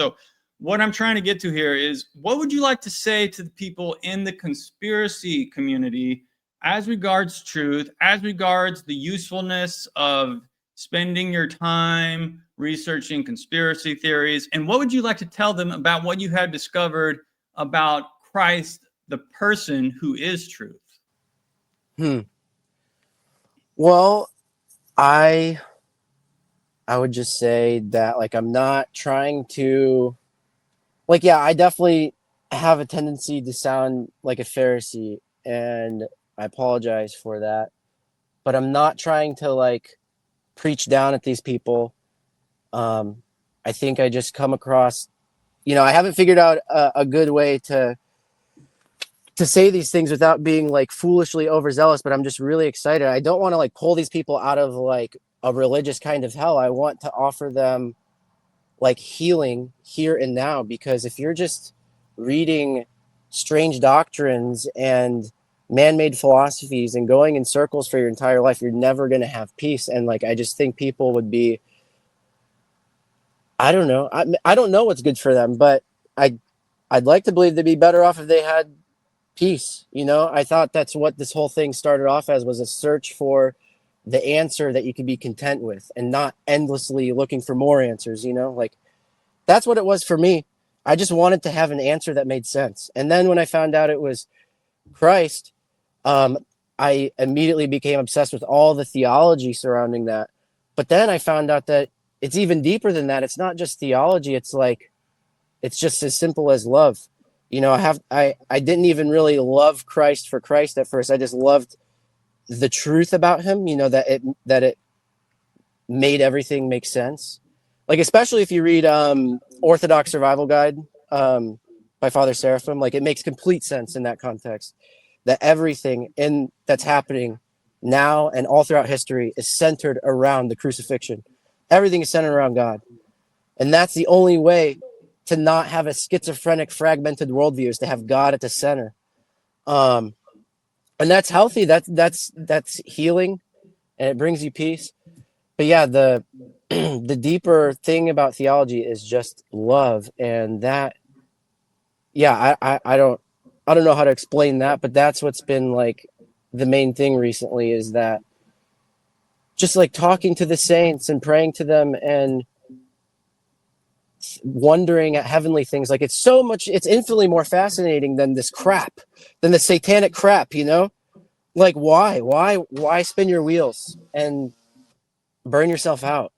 So what I'm trying to get to here is, what would you like to say to the people in the conspiracy community as regards truth, as regards the usefulness of spending your time researching conspiracy theories? And what would you like to tell them about what you have discovered about Christ, the person who is truth? Well, I would just say that, like, I'm not trying to, like, yeah, I definitely have a tendency to sound like a Pharisee, and I apologize for that. But I'm not trying to, like, preach down at these people. I think I just come across, I haven't figured out a good way to say these things without being like foolishly overzealous, but I'm just really excited. I don't want to like pull these people out of like a religious kind of hell. I want to offer them like healing here and now, because if you're just reading strange doctrines and man-made philosophies and going in circles for your entire life, you're never going to have peace. And like, I just think people would be, I don't know. I don't know what's good for them, but I'd like to believe they'd be better off if they had peace. I thought that's what this whole thing started off as, was a search for the answer that you could be content with and not endlessly looking for more answers. Like, that's what it was for me. I just wanted to have an answer that made sense. And then when I found out it was Christ, I immediately became obsessed with all the theology surrounding that. But then I found out that it's even deeper than that. It's not just theology. It's like, it's just as simple as love. I didn't even really love Christ for Christ at first. I just loved the truth about him, that it made everything make sense. Like, especially if you read Orthodox Survival Guide by Father Seraphim, like, it makes complete sense in that context, that everything that's happening now and all throughout history is centered around the crucifixion. Everything is centered around God. And that's the only way to not have a schizophrenic, fragmented worldview, is to have God at the center. And that's healthy. That's healing, and it brings you peace. But yeah, the the deeper thing about theology is just love. And that, yeah, I don't know how to explain that, but that's what's been like the main thing recently, is that just like talking to the saints and praying to them and wondering at heavenly things. Like, it's infinitely more fascinating than this crap, than the satanic crap, like, why spin your wheels and burn yourself out?